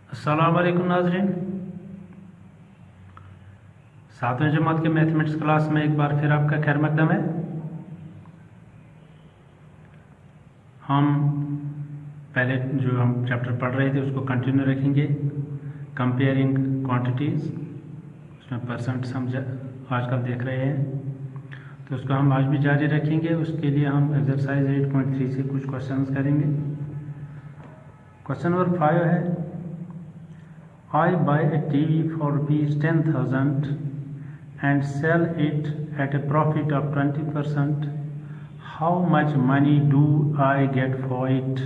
अस्सलाम वालेकुम नाज़रीन। सातवें जमात के मैथमेटिक्स क्लास में एक बार फिर आपका खैर मकदम है। हम पहले जो हम चैप्टर पढ़ रहे थे उसको कंटिन्यू रखेंगे। कंपेयरिंग क्वांटिटीज़, उसमें परसेंट्स हम आजकल देख रहे हैं, तो उसको हम आज भी जारी रखेंगे। उसके लिए हम एक्सरसाइज 8.3 से कुछ क्वेश्चंस करेंगे। क्वेश्चन नंबर 5 है, I buy a TV for ₹10,000 and sell it at a profit of 20%. How much money do I get for it?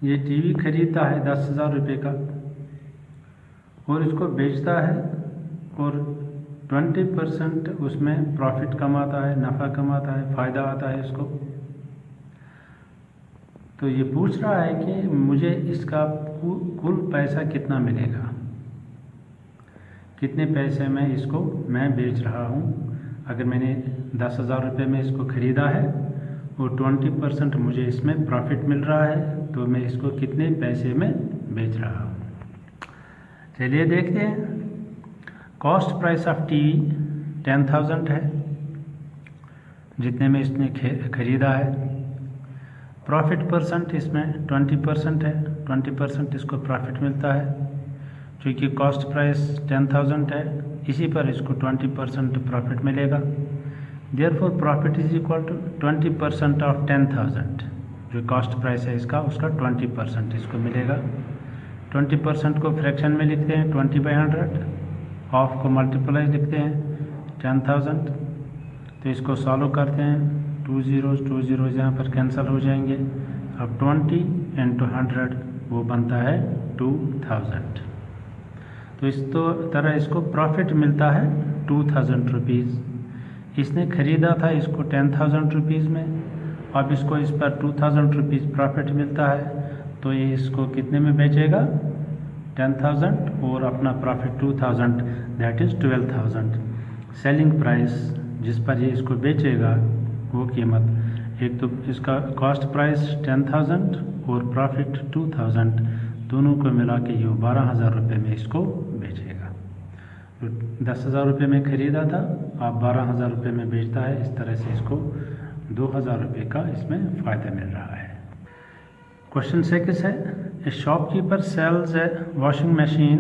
ये टीवी खरीदता है 10,000 रुपये का और इसको बेचता है और 20% उसमें प्रॉफिट कमाता है, नफ़ा कमाता है, फ़ायदा आता है इसको। तो ये पूछ रहा है कि मुझे इसका कुल पैसा कितना मिलेगा, कितने पैसे में इसको मैं बेच रहा हूँ। अगर मैंने 10,000 रुपये में इसको ख़रीदा है और 20% मुझे इसमें प्रॉफिट मिल रहा है, तो मैं इसको कितने पैसे में बेच रहा हूँ। चलिए देखते हैं। कॉस्ट प्राइस ऑफ टीवी 10,000 है, जितने में इसने ख़रीदा है। प्रॉफिट परसेंट इसमें 20% है, 20% इसको प्रॉफिट मिलता है। क्योंकि कॉस्ट प्राइस 10,000 है, इसी पर इसको 20% प्रॉफिट मिलेगा। Therefore profit is equal to 20% of 10,000। जो कॉस्ट प्राइस है इसका, उसका 20% इसको मिलेगा। 20% को फ्रैक्शन में लिखते हैं 20/100, ऑफ को मल्टीप्लाई लिखते हैं 10,000। तो इसको सॉल्व करते हैं, 2 zeros यहाँ पर कैंसिल हो जाएंगे। अब 20 × 100 वो बनता है 2000। तो इस तरह इसको प्रॉफिट मिलता है 2000 रुपीज़। इसने ख़रीदा था इसको 10,000 रुपीज़ में, अब इसको इस पर 2000 रुपीज़ प्रॉफिट मिलता है, तो ये इसको कितने में बेचेगा 10,000 और अपना profit 2000, that is 12,000। Selling price जिस पर ये इसको बेचेगा वो कीमत, एक तो इसका कॉस्ट प्राइस 10,000 और प्रॉफिट 2000, दोनों को मिला के ये 12,000 रुपये में इसको बेचेगा। तो 10,000 रुपये में ख़रीदा था, आप 12,000 रुपये में बेचता है। इस तरह से इसको 2,000 रुपये का इसमें फ़ायदा मिल रहा है। क्वेश्चन 6 है, a shopkeeper sells a washing machine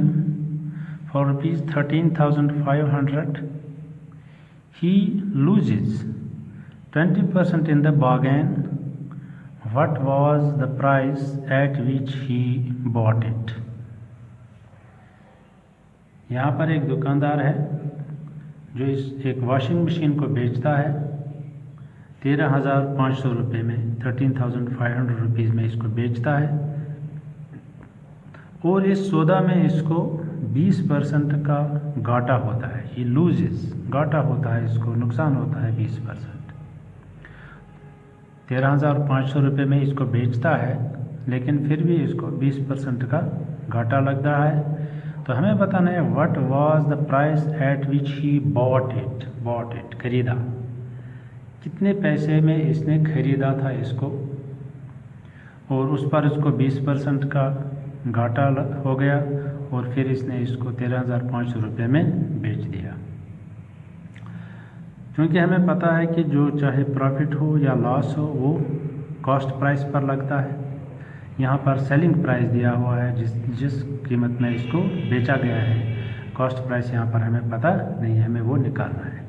for ₹13,500. He loses 20% in the bargain. What was the price at which he bought it? यहाँ पर एक दुकानदार है जो इस एक वॉशिंग मशीन को बेचता है 13,500 रुपये में, 13,500 रुपीज़ में इसको बेचता है और इस सौदा में इसको 20% का घाटा होता है। ही लूजेस, घाटा होता है, इसको नुकसान होता है 20%। 13,500 रुपये में इसको बेचता है, लेकिन फिर भी इसको 20% का घाटा लग रहा है। तो हमें बताना है what was the price at which he bought it, खरीदा, कितने पैसे में इसने खरीदा था इसको, और उस पर इसको 20% का घाटा हो गया और फिर इसने इसको 13,500 रुपये में बेच दिया। क्योंकि हमें पता है कि जो चाहे प्रॉफिट हो या लॉस हो वो कॉस्ट प्राइस पर लगता है। यहाँ पर सेलिंग प्राइस दिया हुआ है, जिस कीमत में इसको बेचा गया है। कॉस्ट प्राइस यहाँ पर हमें पता नहीं है, हमें वो निकालना है।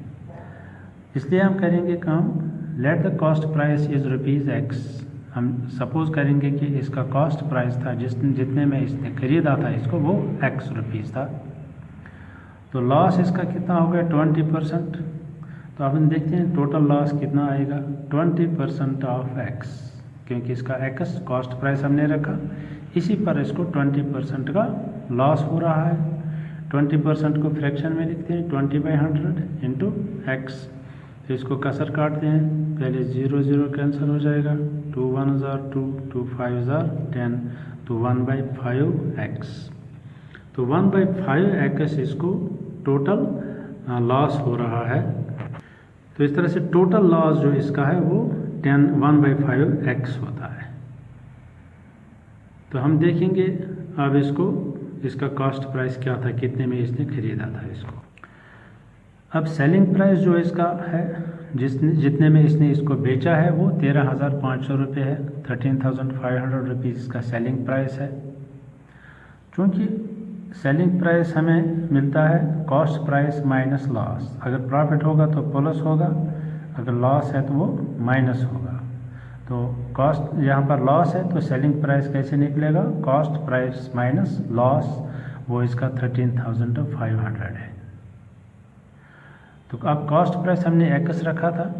इसलिए हम करेंगे काम, let the cost price is ₹X। हम सपोज़ करेंगे कि इसका कॉस्ट प्राइस था जितने में इसने ख़रीदा था इसको, वो X रुपीज़ था। तो लॉस इसका कितना हो गया 20%। तो अब हम देखते हैं टोटल लॉस कितना आएगा, 20% ऑफ X, क्योंकि इसका X कॉस्ट प्राइस हमने रखा, इसी पर इसको 20% का लॉस हो रहा है। 20% को फ्रैक्शन में लिखते हैं 20/100 इंटू X। तो इसको कसर काटते हैं, पहले 0 कैंसिल हो जाएगा, 2 1 2, 2 5 10, तो 1/5x। तो 1/5x इसको टोटल लॉस हो रहा है। तो इस तरह से टोटल लॉस जो इसका है वो 1/5x होता है। तो हम देखेंगे अब इसको, इसका कॉस्ट प्राइस क्या था, कितने में इसने खरीदा था इसको। अब सेलिंग प्राइस जो इसका है, जितने में इसने इसको बेचा है वो 13,500 रुपये है। 13,500 रुपीज़ इसका सेलिंग प्राइस है। क्योंकि सेलिंग प्राइस हमें मिलता है कॉस्ट प्राइस माइनस लॉस। अगर प्रॉफिट होगा तो प्लस होगा, अगर लॉस है तो वो माइनस होगा। तो कॉस्ट यहाँ पर लॉस है तो सेलिंग प्राइस कैसे निकलेगा, कॉस्ट प्राइस माइनस लॉस, वो इसका 13,500 है। तो अब कॉस्ट प्राइस हमने x रखा था,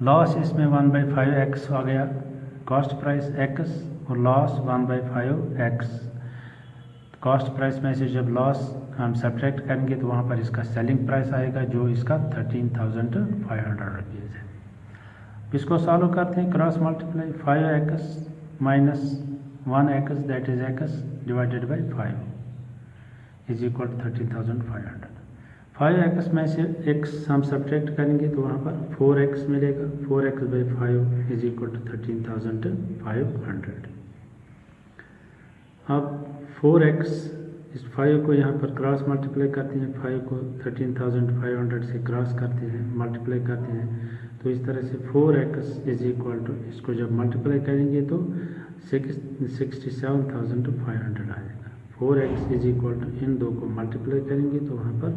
लॉस इसमें 1/5x आ गया, कॉस्ट प्राइस x और लॉस 1/5x। कॉस्ट प्राइस में से जब लॉस हम सब्ट्रैक्ट करेंगे तो वहाँ पर इसका सेलिंग प्राइस आएगा जो इसका 13,500 रुपीज़ है। इसको सॉल्व करते हैं, cross multiply 5x minus 1x that is x divided by 5 is equal to 13,500। 5x में से x हम सब्ट्रैक्ट करेंगे तो वहाँ पर 4x मिलेगा, 4x/5 इज इक्वल टू 13,500। अब 4x, इस 5 को यहाँ पर क्रॉस मल्टीप्लाई करते हैं, 5 को 13,500 से क्रॉस करते हैं, मल्टीप्लाई करते हैं, तो इस तरह से 4x इज इक्वल टू, इसको जब मल्टीप्लाई करेंगे तो 67,500 आएगा। 4x इज इक्वल टू, इन दो को मल्टीप्लाई करेंगे तो वहाँ पर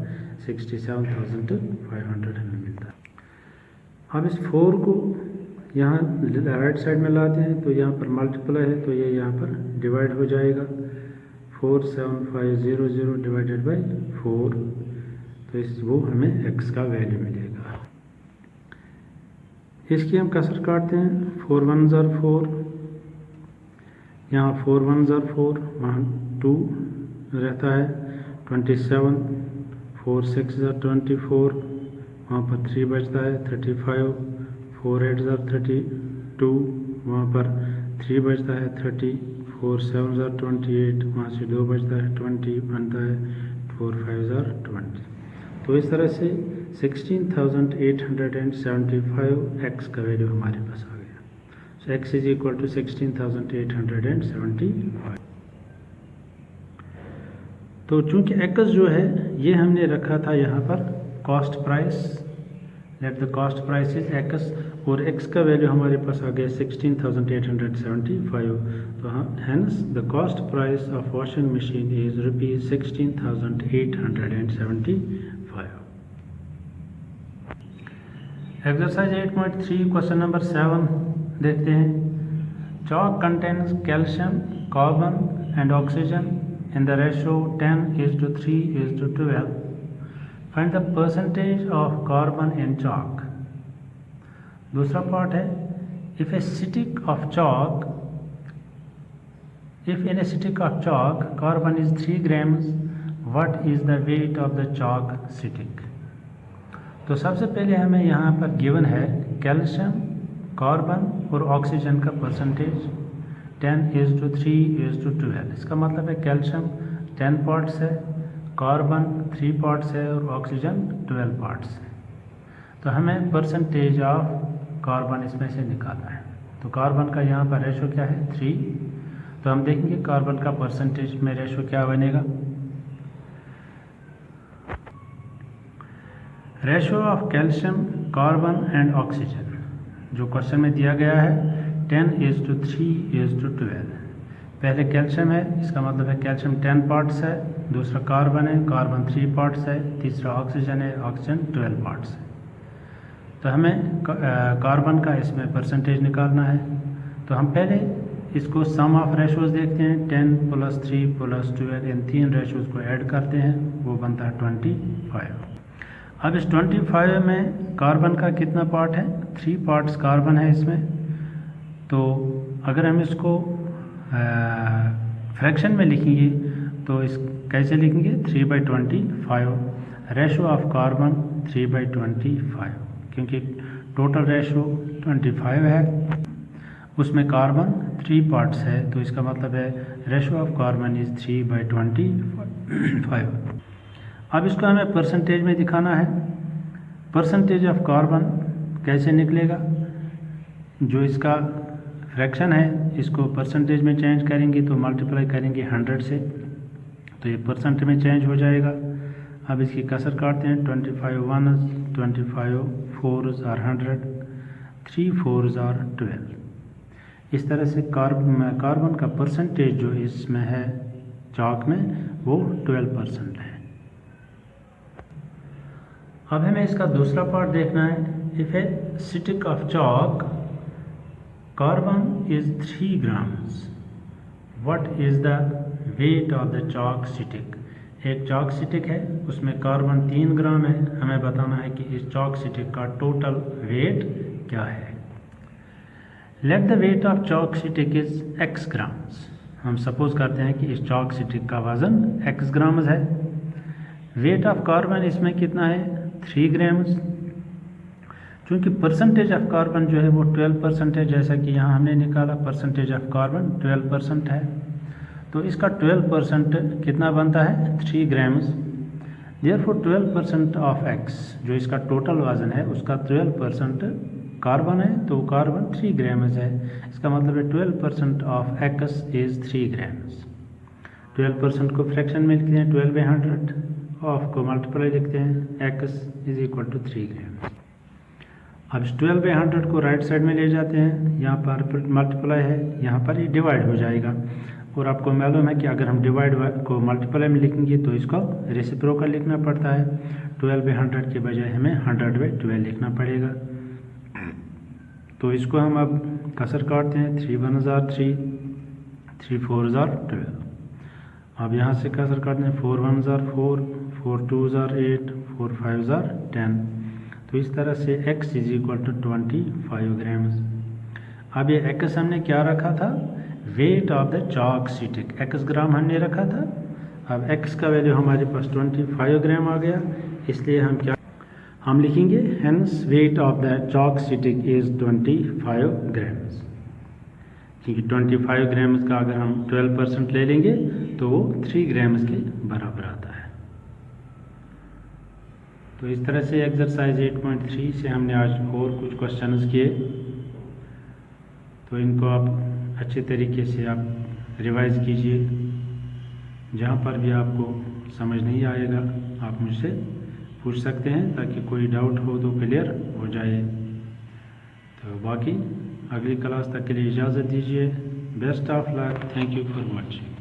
67,500 हमें मिलता है। अब इस 4 को यहाँ राइट साइड में लाते हैं तो यहाँ पर मल्टीप्लाई है तो ये यहाँ पर डिवाइड हो जाएगा, 47500 डिवाइडेड बाई 4, तो वो हमें x का वैल्यू मिलेगा। इसकी हम कसर काटते हैं, 4 1 ज़र 4, यहाँ 4 1 ज़र 4, वहाँ 2 रहता है, 27, 4 6 ज़र 24, वहाँ पर 3 बचता है 35, 4 8 ज़र 32, वहाँ पर 3 बचता है 30, 4 7 ज़र 28, वहाँ से 2 बचता है 20 बनता है, 4 5 ज़र 20। तो इस तरह से 16,875 x का वैल्यू हमारे पास आ गया। सो x इज इक्वल टू 16,875। तो चूंकि x जो है ये हमने रखा था यहाँ पर cost price, let the cost price is x, और x का वैल्यू हमारे पास आ गया 16,875। तो hence the cost price of washing machine is ₹16,875। Exercise 8.3 question number 7 देखते हैं। Chalk contains calcium, carbon and oxygen in the ratio 10:3:12. Find the percentage of carbon in chalk. दूसरा part है, if in a stick of chalk carbon is 3 grams, what is the weight of the chalk stick? तो सबसे पहले हमें यहाँ पर given है calcium, carbon और ऑक्सीजन का परसेंटेज 10:3:12। इसका मतलब है कैल्शियम 10 पार्ट्स है, कार्बन 3 पार्ट्स है और ऑक्सीजन 12 पार्ट्स है। तो हमें परसेंटेज ऑफ कार्बन इसमें से निकालना है। तो कार्बन का यहाँ पर रेशो क्या है 3, तो हम देखेंगे कार्बन का परसेंटेज में रेशो क्या बनेगा। Ratio of calcium, carbon and oxygen जो क्वेश्चन में दिया गया है 10:3:12। पहले कैल्शियम है, इसका मतलब है कैल्शियम 10 पार्ट्स है, दूसरा कार्बन है, कार्बन 3 पार्ट्स है, तीसरा ऑक्सीजन है, ऑक्सीजन 12 पार्ट्स है। तो हमें कार्बन का इसमें परसेंटेज निकालना है। तो हम पहले इसको सम ऑफ रेशोज़ देखते हैं, 10 + 3 + 12, इन 3 रेशोज़ को ऐड करते हैं, वो बनता है 25। अब इस 25 में कार्बन का कितना पार्ट है, 3 पार्ट्स कार्बन है इसमें। तो अगर हम इसको फ्रैक्शन में लिखेंगे तो इस कैसे लिखेंगे 3/25, रेशो ऑफ कार्बन 3/25, क्योंकि टोटल रेशो 25 है, उसमें कार्बन 3 पार्ट्स है, तो इसका मतलब है रेशो ऑफ कार्बन इज़ 3/25। अब इसको हमें परसेंटेज में दिखाना है। परसेंटेज ऑफ कार्बन कैसे निकलेगा, जो इसका फ्रैक्शन है, इसको परसेंटेज में चेंज करेंगे तो मल्टीप्लाई करेंगे 100 से, तो ये परसेंट में चेंज हो जाएगा। अब इसकी कसर काटते हैं, 25 1s, 25 4s are 100, 3 4s are 12। इस तरह से कार्बन का परसेंटेज जो इसमें है चॉक में वो 12% है। अब हमें इसका दूसरा पार्ट देखना है। If A stick of chalk carbon is 3 grams, what is the wait of the chalk stick. एक चॉक स्टिक है, उसमें कार्बन 3 ग्राम है, हमें बताना है कि इस चॉक स्टिक का टोटल वेट क्या है। Let the weight of chalk stick is x grams. हम सपोज करते हैं कि इस चॉक स्टिक का वज़न x ग्राम्स है। वेट ऑफ कार्बन इसमें कितना है, 3 ग्राम्स। क्योंकि परसेंटेज ऑफ कार्बन जो है वो 12% है, जैसा कि यहाँ हमने निकाला परसेंटेज ऑफ कार्बन 12% है, तो इसका 12% कितना बनता है, 3 ग्राम्स। देयरफॉर 12% ऑफ x, जो इसका टोटल वज़न है उसका 12% कार्बन है, तो कार्बन 3 ग्राम्स है। इसका मतलब है 12% ऑफ x इज़ 3 ग्राम्स। 12% को फ्रैक्शन में लिखते हैं 12/100, ऑफ को मल्टीप्लाई लिखते हैं, x is equal to 3 grams. अब इस 12/100 को राइट साइड में ले जाते हैं, यहाँ पर मल्टीप्लाई है, यहाँ पर ये डिवाइड हो जाएगा। और आपको मालूम है कि अगर हम डिवाइड को मल्टीप्लाई में लिखेंगे तो इसको रेसिप्रोकल लिखना पड़ता है। 12/100 के बजाय हमें 100/12 लिखना पड़ेगा। तो इसको हम अब कसर काटते हैं, 3 1s आर 3, 3 4s आर 12। अब यहाँ से कसर काटते हैं, 4 1s are 4, 4 2s are 8, 4 5s are 10। तो इस तरह से x is equal to 25 grams. अब ये x हमने क्या रखा था, weight of the chalk stick, x gram हमने रखा था। अब x का वैल्यू हमारे पास 25 ग्राम आ गया, इसलिए हम लिखेंगे hence wait of the chalk stick is 25 grams. क्योंकि 25 ग्राम्स का अगर हम 12% ले लेंगे तो वो 3 ग्राम्स के बराबर आता है। तो इस तरह से एक्सरसाइज 8.3 से हमने आज और कुछ क्वेश्चंस किए, तो इनको आप अच्छे तरीके से आप रिवाइज कीजिए। जहाँ पर भी आपको समझ नहीं आएगा आप मुझसे पूछ सकते हैं, ताकि कोई डाउट हो तो क्लियर हो जाए। तो बाकी अगली क्लास तक के लिए इजाज़त दीजिए। Best of luck, thank you for watching.